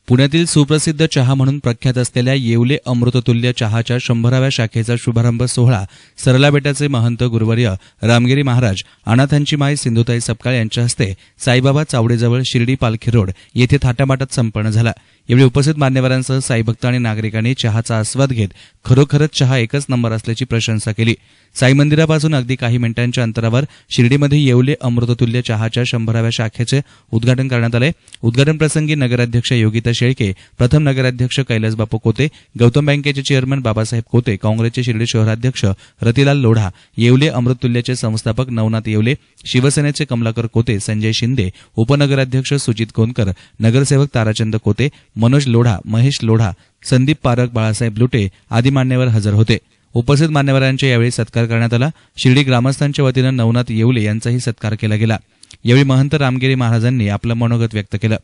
पुण्यातील सुप्रसिद्ध चहा म्हणून प्रख्यात असलेल्या येवले अमृततुल्य चहाच्या 100व्या शाखेचा शुभारंभ सोहळा सरला बेटाचे महंत गुरुवर्य रामगिरी महाराज अनाथांची माय सिंधुताई सपकाळ यांच्या हस्ते साईबाबा चावडीजवळ शिर्डी पालखी रोड येथे थाटामाटात संपन्न झाला। यावेळी उपस्थित मान्यवरांसह साईभक्त आणि नागरिकांनी चहाचा आस्वाद घेत खरोखरच चहा एकच नंबर असल्याची प्रशंसा केली। साई मंदिरापासून अगदी काही मिनिटांच्या अंतरावर शिर्डीमध्ये येवले अमृततुल्य चहाच्या 100व्या शाखेचे उद्घाटन करण्यात आले। उद्घाटन प्रसंगी नगराध्यक्ष योगिता शेळके, प्रथम नगराध्यक्ष कैलासबापू कोते, गौतम बँकेचे चेअरमन बाबासाहेब कोते, काँग्रेसचे शिर्डी शहराध्यक्ष रतिलाल लोढा, येवले अमृततुल्यचे संस्थापक नवनाथ येवले, शिवसेनेचे कमलाकर कोते, संजय शिंदे, उपनगराध्यक्ष सुजित गोंदकर, नगरसेवक ताराचंद कोते, मनोज लोढा, महेश लोढा, संदीप पारक, बाळासाहेब लुटे आदी मान्यवर हजर होते। उपस्थित मान्यवरांच्या यावेळी सत्कार करण्यात आला। शिर्डी ग्रामस्थांच्या वतीने नवनाथ येवले यांचाही सत्कार केला गेला। यावेळी महंत रामगिरी महाराजांनी आपलं मनोगत व्यक्त केलं।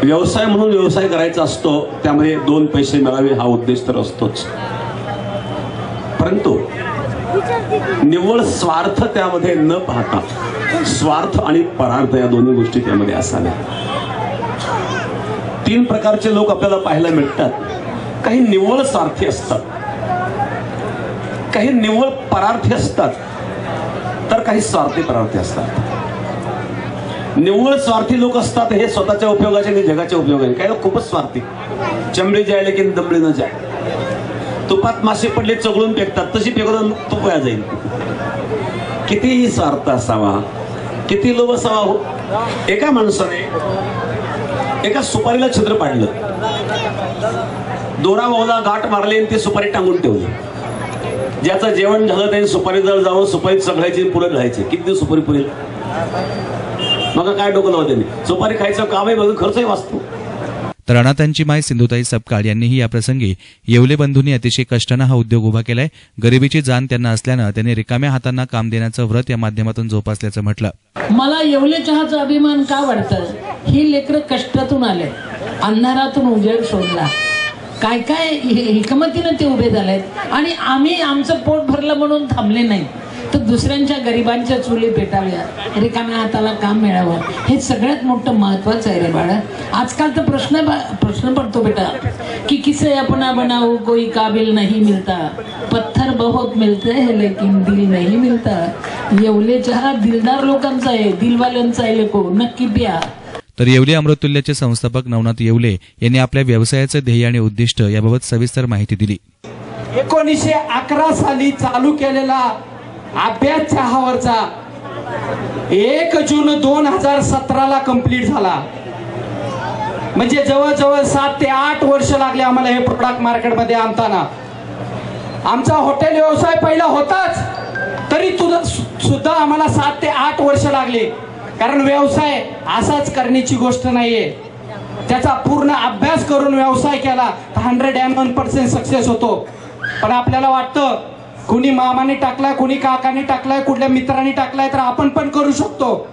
व्यवसाय म्हणून व्यवसाय करायचा असतो, त्यामध्ये 2 पैसे मिळावे हा उद्देश तर असतोच, परंतु निव्वळ स्वार्थ त्यामध्ये न पाहता स्वार्थ आणि परार्थ या दोन्ही गोष्टी त्यामध्ये असाव्या। 3 प्रकारचे लोक आपल्याला पाहायला मिळतात। काही निव्वळ स्वार्थी असतात, काही निव्वळ परार्थी असतात, तर काही स्वार्थी परार्थी असतात। निव्वळ स्वार्थी लोक असतात हे स्वतःच्या उपयोगाचे आणि जगाच्या उपयोगाचे। काही लोक खूपच स्वार्थी, चमडी जाय लेकिन दमडी न जाय, तुपात मासे पडले चगळून फेकतात, तशी फेकून तुप वाया जाईल। कितीही स्वार्थ असावा, किती लोभ असावा। एका माणसाने एका सुपारीला छिद्र पाडलं, दोरा वावला, गाठ मारली आणि ती सुपारी टांगून ठेवली। ज्याचं जेवण झालं त्याने सुपारी जवळ जावं, सुपारी चघळायची, पुढे घालायची। किती दिवस सुपारी पुरेल? मग काय डोकं लावते नाही, सुपारी खायचं कामही बघ, खर्चही वाचतो। तर अनाथांची माय सिंधुताई सपकाळ यांनीही या प्रसंगी येवले बंधूंनी अतिशय कष्टाने हा उद्योग उभा केलाय। गरिबीची जाण त्यांना असल्यानं त्यांनी रिकाम्या हातांना काम देण्याचं व्रत या माध्यमातून जोपासल्याचं म्हटलं। मला येवले चहाचा अभिमान का वाटतं? ही लेकरं कष्टातून आले, अंधारातून उजेड शोधला, काय काय हिकमतीने ते उभे झालेत आणि आम्ही आमचं पोट भरलं म्हणून थांबले नाही, तर दुसऱ्यांच्या गरिबांच्या चुली पेटाव्या, रिकाम्या हाताला काम मिळावं, हे सगळ्यात मोठं महत्वाचं आहे रे बाळा। आजकाल तर प्रश्न पडतो बेटा की किसे अपना बनाओ कोई काबिल नहीं मिलता, पत्थर बहुत मिलते हैं लेकिन दिल नहीं मिलता। येवले चहा दिलदार लोकांचा आहे, दिलवाल्यांचा आहे, लोक नक्की प्या। तर येवले अमृततुल्यचे संस्थापक नवनाथ येवले यांनी आपल्या व्यवसायाचे ध्येय आणि उद्दिष्ट याबाबत सविस्तर माहिती दिली। 1911 साली चालू केलेला अभ्यास चहावरचा 1 जून 2017ला कंप्लीट झाला, म्हणजे जवळजवळ 7 ते 8 वर्ष लागले आम्हाला हे प्रोडक्ट मार्केटमध्ये आणताना। आमचा हॉटेल व्यवसाय पहिला होताच, तरी सुद्धा आम्हाला 7 ते 8 वर्ष लागले, कारण व्यवसाय असाच करण्याची गोष्ट नाहीये। त्याचा पूर्ण अभ्यास करून व्यवसाय केला तर 101% सक्सेस होतो। पण आपल्याला वाटतं कुणी मामाने टाकलाय, कुणी काकाने टाकलाय, कुठल्या मित्रांनी टाकलाय, तर आपण पण करू शकतो।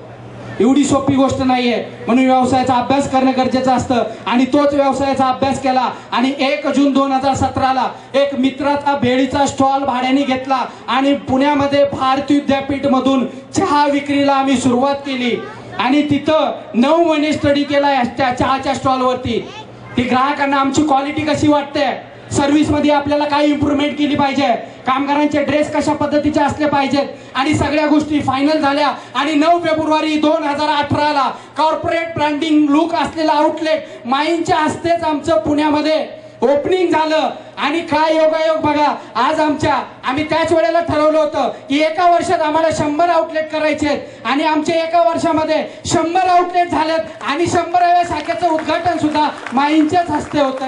एवढी सोपी गोष्ट नाहीये, म्हणून व्यवसायाचा अभ्यास करणं गरजेचं असतं आणि तोच व्यवसायाचा अभ्यास केला आणि 1 जून 2017ला एक मित्राचा भेळीचा स्टॉल भाड्याने घेतला आणि पुण्यामध्ये भारती विद्यापीठ मधून चहा विक्रीला आम्ही सुरुवात केली आणि तिथं 9 महिने स्टडी केला चहाच्या स्टॉलवरती की ग्राहकांना आमची क्वालिटी कशी वाटते, सर्व्हिस मध्ये आपल्याला काय इम्प्रूव्हमेंट केली पाहिजे, कामगारांचे ड्रेस कशा पद्धतीचे असले पाहिजेत आणि सगळ्या गोष्टी फायनल झाल्या। आणि 9 फेब्रुवारी 2018ला कॉर्पोरेट ब्रँडिंग लुक असलेला आउटलेट माईंच्या हस्तेच आमचं पुण्यामध्ये ओपनिंग झालं। आणि काय योगायोग बघा, आज आम्ही त्याच वेळेला ठरवलं होतं की एका वर्षात आम्हाला 100 आउटलेट करायचे आहेत आणि आमच्या एका वर्षामध्ये 100 आउटलेट झालेत आणि 100व्या शाखेचं उद्घाटन सुद्धा माईंच्याच हस्ते होतं।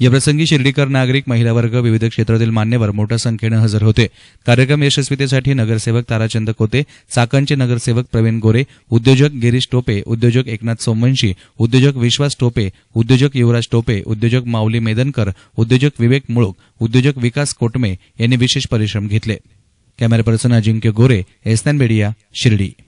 या प्रसंगी शिर्डीकर नागरिक, महिला वर्ग, विविध क्षेत्रातील मान्यवर मोठ्या संख्येने हजर होते। कार्यक्रम यशस्वीतेसाठी नगरसेवक ताराचंद कोते, चाकणचे नगरसेवक प्रवीण गोरे, उद्योजक गिरीश टोपे, उद्योजक एकनाथ सोमवंशी, उद्योजक विश्वास टोपे, उद्योजक युवराज टोपे, उद्योजक माऊली मेदनकर, उद्योजक विवेक मुळूक, उद्योजक विकास कोटमे यांनी विशेष परिश्रम घेतले। कॅमेरा पर्सन अजिंक्य गोरे, एसएन मीडिया, शिर्डी।